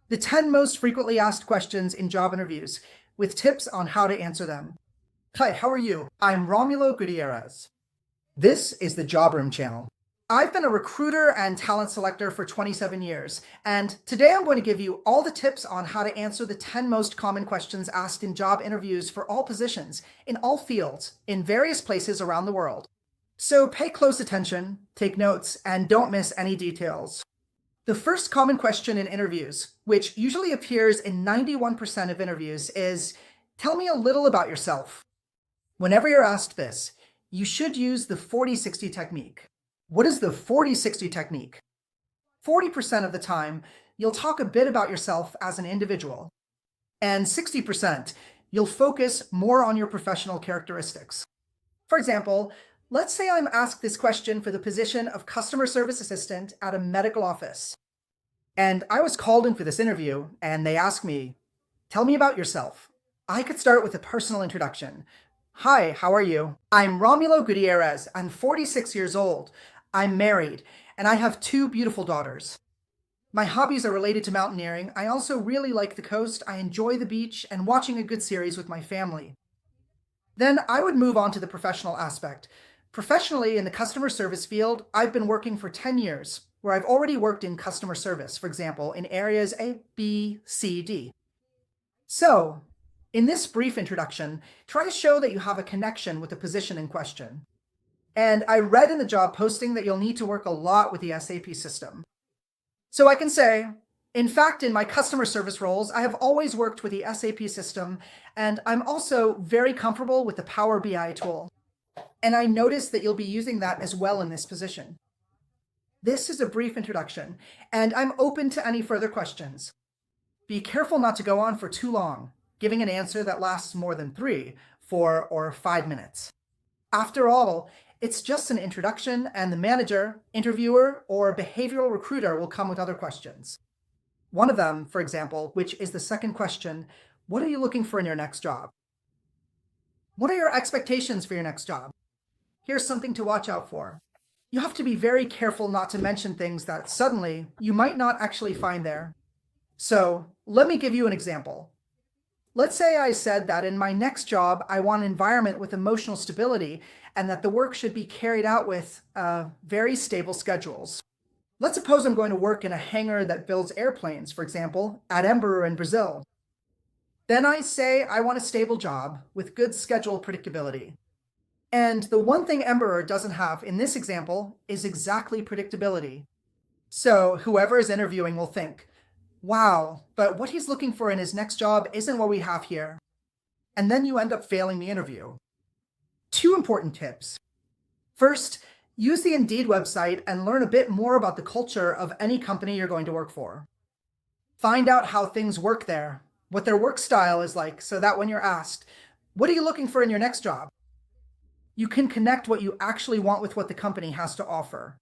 The 10 most frequently asked questions in job interviews, with tips on how to answer them. Hi, how are you? I'm Romulo Gutierrez. This is the Job Room channel. I've been a recruiter and talent selector for 27 years, and today I'm going to give you all the tips on how to answer the 10 most common questions asked in job interviews for all positions, in all fields, in various places around the world. So pay close attention, take notes, and don't miss any details. The first common question in interviews, which usually appears in 91% of interviews, is, tell me a little about yourself. Whenever you're asked this, you should use the 40-60 technique. What is the 40-60 technique? 40% of the time, you'll talk a bit about yourself as an individual. And 60%, you'll focus more on your professional characteristics. For example, let's say I'm asked this question for the position of customer service assistant at a medical office. And I was called in for this interview, and they asked me, tell me about yourself. I could start with a personal introduction. Hi, how are you? I'm Romulo Gutierrez. I'm 46 years old. I'm married, and I have 2 beautiful daughters. My hobbies are related to mountaineering. I also really like the coast. I enjoy the beach and watching a good series with my family. Then I would move on to the professional aspect. Professionally, in the customer service field, I've been working for 10 years, where I've already worked in customer service, for example, in areas A, B, C, D. So, in this brief introduction, try to show that you have a connection with the position in question. And I read in the job posting that you'll need to work a lot with the SAP system. So I can say, in fact, in my customer service roles, I have always worked with the SAP system, and I'm also very comfortable with the Power BI tool. And I noticed that you'll be using that as well in this position. This is a brief introduction, and I'm open to any further questions. Be careful not to go on for too long, giving an answer that lasts more than 3, 4, or 5 minutes. After all, it's just an introduction, and the manager, interviewer, or behavioral recruiter will come with other questions. One of them, for example, which is the second question, what are you looking for in your next job? What are your expectations for your next job? Here's something to watch out for. You have to be very careful not to mention things that suddenly you might not actually find there. So let me give you an example. Let's say I said that in my next job, I want an environment with emotional stability and that the work should be carried out with very stable schedules. Let's suppose I'm going to work in a hangar that builds airplanes, for example, at Embraer in Brazil. Then I say I want a stable job with good schedule predictability. And the one thing Embraer doesn't have in this example is exactly predictability. So whoever is interviewing will think, wow, but what he's looking for in his next job isn't what we have here. And then you end up failing the interview. 2 important tips. First, use the Indeed website and learn a bit more about the culture of any company you're going to work for. Find out how things work there, what their work style is like, so that when you're asked, what are you looking for in your next job? You can connect what you actually want with what the company has to offer.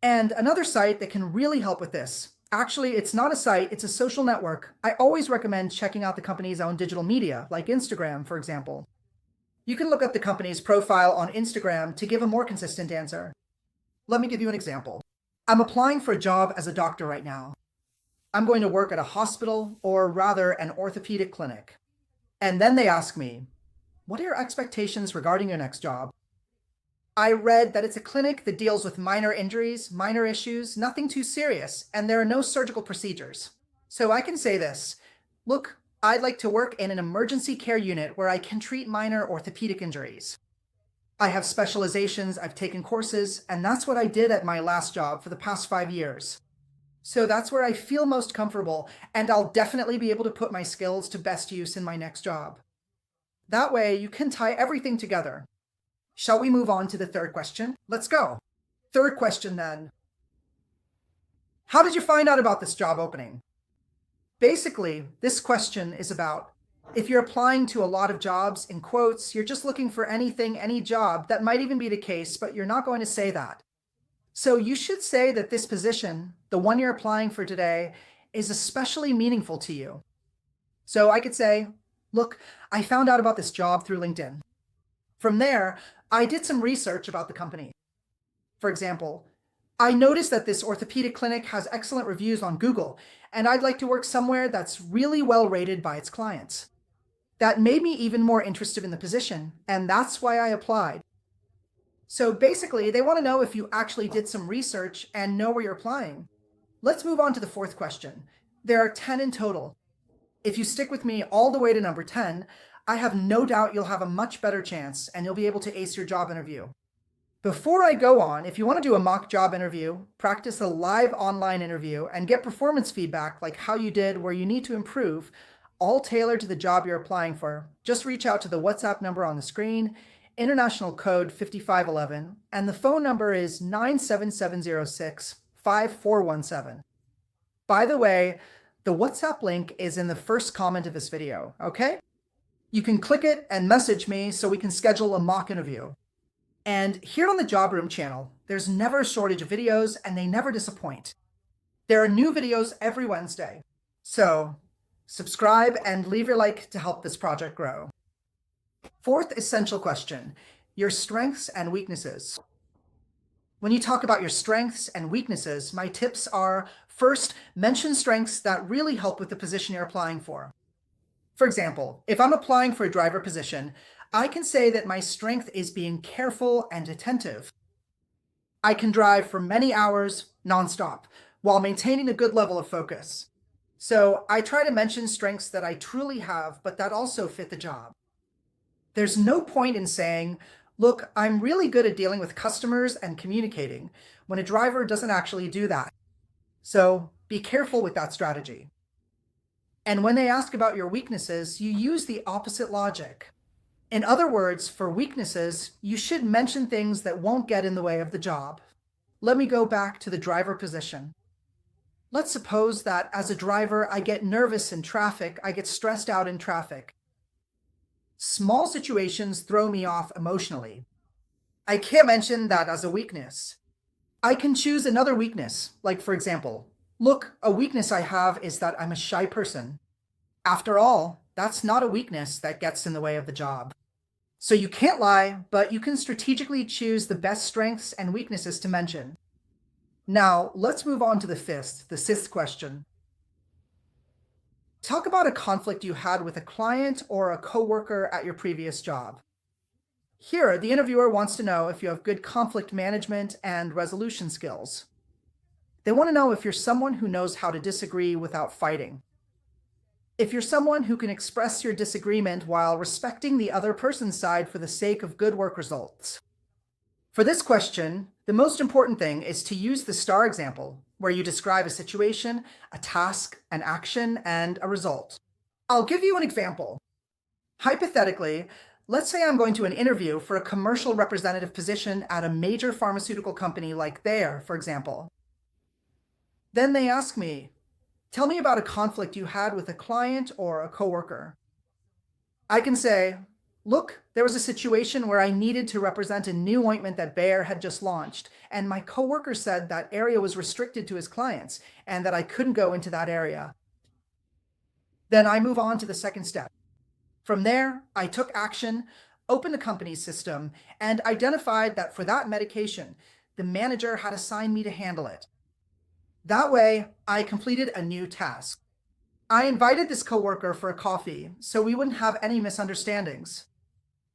And another site that can really help with this, actually, it's not a site, it's a social network. I always recommend checking out the company's own digital media, like Instagram, for example. You can look up the company's profile on Instagram to give a more consistent answer. Let me give you an example. I'm applying for a job as a doctor right now. I'm going to work at a hospital, or rather an orthopedic clinic. And then they ask me, what are your expectations regarding your next job? I read that it's a clinic that deals with minor injuries, minor issues, nothing too serious, and there are no surgical procedures. So I can say this, look, I'd like to work in an emergency care unit where I can treat minor orthopedic injuries. I have specializations, I've taken courses, and that's what I did at my last job for the past 5 years. So that's where I feel most comfortable, and I'll definitely be able to put my skills to best use in my next job. That way, you can tie everything together. Shall we move on to the third question? Let's go. Third question then. How did you find out about this job opening? Basically, this question is about if you're applying to a lot of jobs, in quotes, you're just looking for anything, any job, that might even be the case, but you're not going to say that. So you should say that this position, the one you're applying for today, is especially meaningful to you. So I could say, look, I found out about this job through LinkedIn. From there, I did some research about the company. For example, I noticed that this orthopedic clinic has excellent reviews on Google, and I'd like to work somewhere that's really well rated by its clients. That made me even more interested in the position, and that's why I applied. So basically, they want to know if you actually did some research and know where you're applying. Let's move on to the fourth question. There are 10 in total. If you stick with me all the way to number 10, I have no doubt you'll have a much better chance and you'll be able to ace your job interview. Before I go on, if you want to do a mock job interview, practice a live online interview, and get performance feedback like how you did, where you need to improve, all tailored to the job you're applying for, just reach out to the WhatsApp number on the screen, international code 5511, and the phone number is 97706 5417. By the way, the WhatsApp link is in the first comment of this video, okay? You can click it and message me so we can schedule a mock interview. And here on the Job Room channel, there's never a shortage of videos and they never disappoint. There are new videos every Wednesday. So subscribe and leave your like to help this project grow. Fourth essential question, your strengths and weaknesses. When you talk about your strengths and weaknesses, my tips are, first, mention strengths that really help with the position you're applying for. For example, if I'm applying for a driver position, I can say that my strength is being careful and attentive. I can drive for many hours nonstop while maintaining a good level of focus. So I try to mention strengths that I truly have, but that also fit the job. There's no point in saying, look, I'm really good at dealing with customers and communicating, when a driver doesn't actually do that. So be careful with that strategy. And when they ask about your weaknesses, you use the opposite logic. In other words, for weaknesses, you should mention things that won't get in the way of the job. Let me go back to the driver position. Let's suppose that as a driver, I get nervous in traffic, I get stressed out in traffic. Small situations throw me off emotionally. I can't mention that as a weakness. I can choose another weakness, like for example, look, a weakness I have is that I'm a shy person. After all, that's not a weakness that gets in the way of the job. So you can't lie, but you can strategically choose the best strengths and weaknesses to mention. Now, let's move on to the sixth question. Talk about a conflict you had with a client or a coworker at your previous job. Here, the interviewer wants to know if you have good conflict management and resolution skills. They want to know if you're someone who knows how to disagree without fighting. If you're someone who can express your disagreement while respecting the other person's side for the sake of good work results. For this question, the most important thing is to use the STAR example, where you describe a situation, a task, an action, and a result. I'll give you an example. Hypothetically, let's say I'm going to an interview for a commercial representative position at a major pharmaceutical company like Bayer, for example. Then they ask me, tell me about a conflict you had with a client or a coworker. I can say, look, there was a situation where I needed to represent a new ointment that Bayer had just launched, and my coworker said that area was restricted to his clients and that I couldn't go into that area. Then I move on to the second step. From there, I took action, opened the company's system, and identified that for that medication, the manager had assigned me to handle it. That way, I completed a new task. I invited this coworker for a coffee so we wouldn't have any misunderstandings.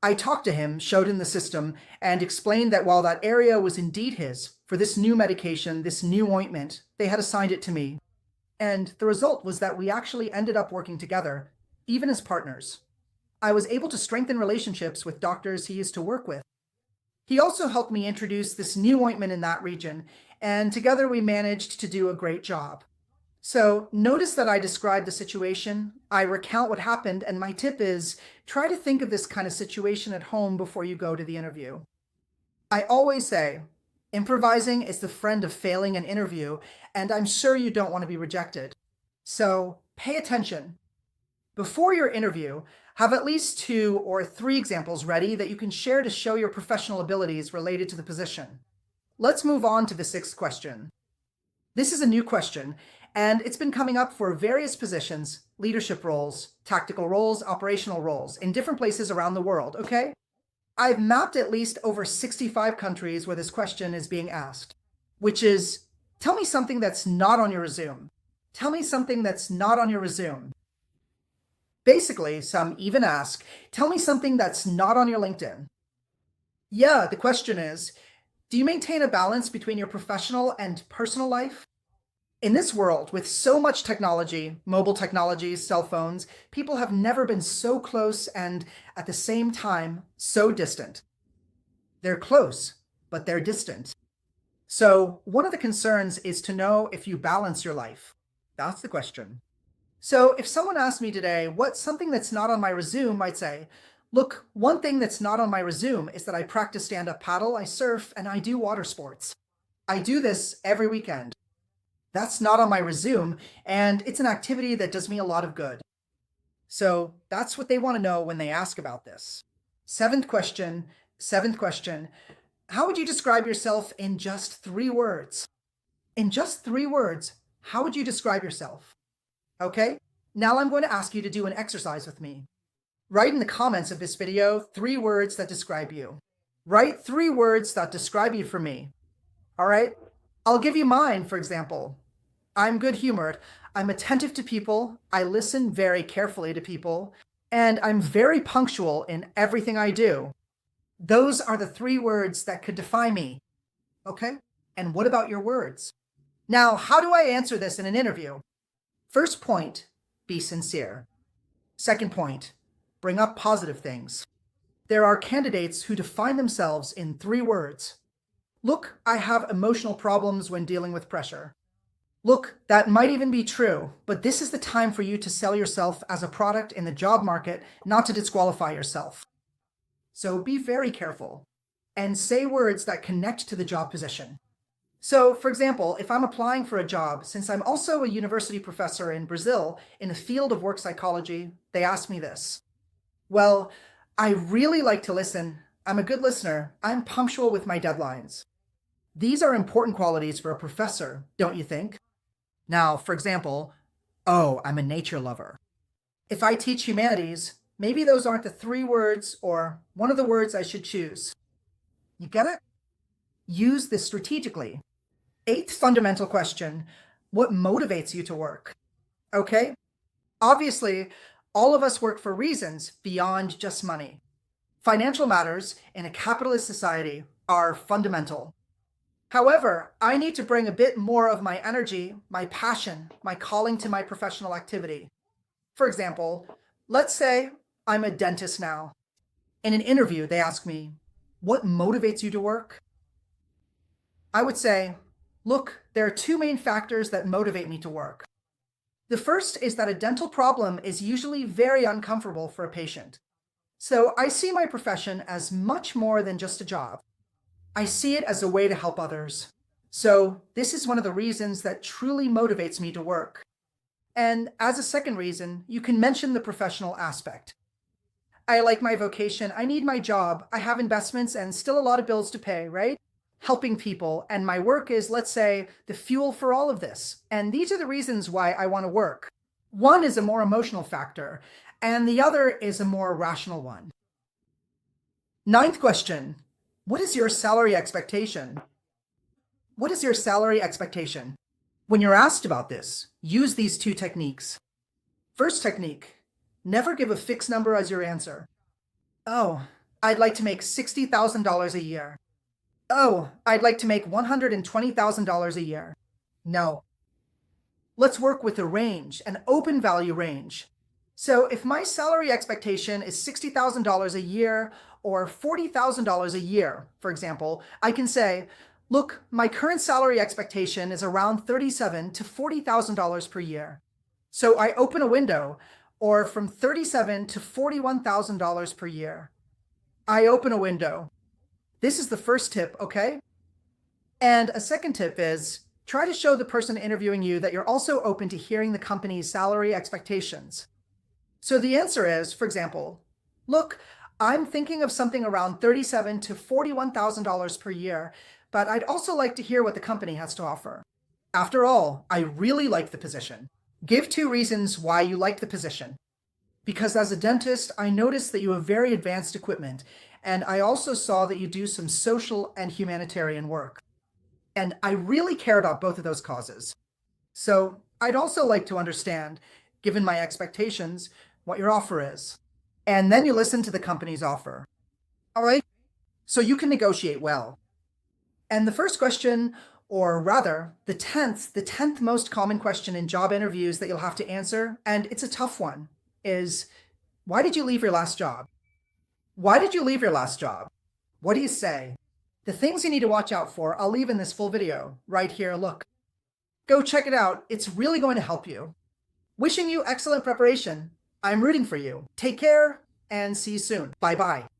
I talked to him, showed him the system, and explained that while that area was indeed his, for this new medication, this new ointment, they had assigned it to me. And the result was that we actually ended up working together, even as partners. I was able to strengthen relationships with doctors he used to work with. He also helped me introduce this new ointment in that region, and together we managed to do a great job. So notice that I describe the situation, I recount what happened, and my tip is try to think of this kind of situation at home before you go to the interview. I always say, improvising is the friend of failing an interview, and I'm sure you don't want to be rejected. So pay attention. Before your interview, have at least 2 or 3 examples ready that you can share to show your professional abilities related to the position. Let's move on to the sixth question. This is a new question, and it's been coming up for various positions, leadership roles, tactical roles, operational roles, in different places around the world, okay? I've mapped at least over 65 countries where this question is being asked. which is tell me something that's not on your resume. Tell me something that's not on your resume. Basically, some even ask, tell me something that's not on your LinkedIn. Yeah, the question is, do you maintain a balance between your professional and personal life? In this world, with so much technology, mobile technologies, cell phones, people have never been so close and at the same time so distant. They're close, but they're distant. So, one of the concerns is to know if you balance your life. That's the question. So, if someone asked me today what's something that's not on my resume, I'd say, look, one thing that's not on my resume is that I practice stand up paddle, I surf, and I do water sports. I do this every weekend. That's not on my resume, and it's an activity that does me a lot of good. So that's what they want to know when they ask about this. Seventh question. How would you describe yourself in just 3 words? In just 3 words, how would you describe yourself? Okay, now I'm going to ask you to do an exercise with me. Write in the comments of this video 3 words that describe you. Write 3 words that describe you for me. All right, I'll give you mine, for example. I'm good-humored, I'm attentive to people, I listen very carefully to people, and I'm very punctual in everything I do. Those are the 3 words that could define me. Okay? And what about your words? Now, how do I answer this in an interview? First point, be sincere. Second point, bring up positive things. There are candidates who define themselves in 3 words. Look, I have emotional problems when dealing with pressure. Look, that might even be true, but this is the time for you to sell yourself as a product in the job market, not to disqualify yourself. So be very careful and say words that connect to the job position. So, for example, if I'm applying for a job, since I'm also a university professor in Brazil in the field of work psychology, they ask me this. Well, I really like to listen. I'm a good listener. I'm punctual with my deadlines. These are important qualities for a professor, don't you think? Now, for example, oh, I'm a nature lover. If I teach humanities, maybe those aren't the 3 words or one of the words I should choose. You get it? Use this strategically. 8th fundamental question, what motivates you to work? Okay? Obviously, all of us work for reasons beyond just money. Financial matters in a capitalist society are fundamental. However, I need to bring a bit more of my energy, my passion, my calling to my professional activity. For example, let's say I'm a dentist now. In an interview, they ask me, what motivates you to work? I would say, look, there are 2 main factors that motivate me to work. The first is that a dental problem is usually very uncomfortable for a patient. So I see my profession as much more than just a job. I see it as a way to help others. So this is one of the reasons that truly motivates me to work. And as a second reason, you can mention the professional aspect. I like my vocation, I need my job, I have investments and still a lot of bills to pay, right? Helping people, and my work is, let's say, the fuel for all of this. And these are the reasons why I want to work. One is a more emotional factor, and the other is a more rational one. 9th question. What is your salary expectation? What is your salary expectation? When you're asked about this, use these 2 techniques. First technique, never give a fixed number as your answer. Oh, I'd like to make $60,000 a year. Oh, I'd like to make $120,000 a year. No. Let's work with a range, an open value range. So if my salary expectation is $60,000 a year or $40,000 a year, for example, I can say, look, my current salary expectation is around $37,000 to $40,000 per year. So I open a window, or from $37,000 to $41,000 per year. I open a window. This is the first tip, okay? And a second tip is, try to show the person interviewing you that you're also open to hearing the company's salary expectations. So the answer is, for example, look, I'm thinking of something around $37,000 to $41,000 per year, but I'd also like to hear what the company has to offer. After all, I really like the position. Give 2 reasons why you like the position. Because as a dentist, I noticed that you have very advanced equipment, and I also saw that you do some social and humanitarian work. And I really care about both of those causes. So I'd also like to understand, given my expectations, what your offer is. And then you listen to the company's offer. All right? So you can negotiate well. And the first question, or rather, the tenth most common question in job interviews that you'll have to answer, and it's a tough one, is why did you leave your last job? Why did you leave your last job? What do you say? The things you need to watch out for, I'll leave in this full video right here. Look, go check it out. It's really going to help you. Wishing you excellent preparation. I'm rooting for you. Take care and see you soon. Bye bye.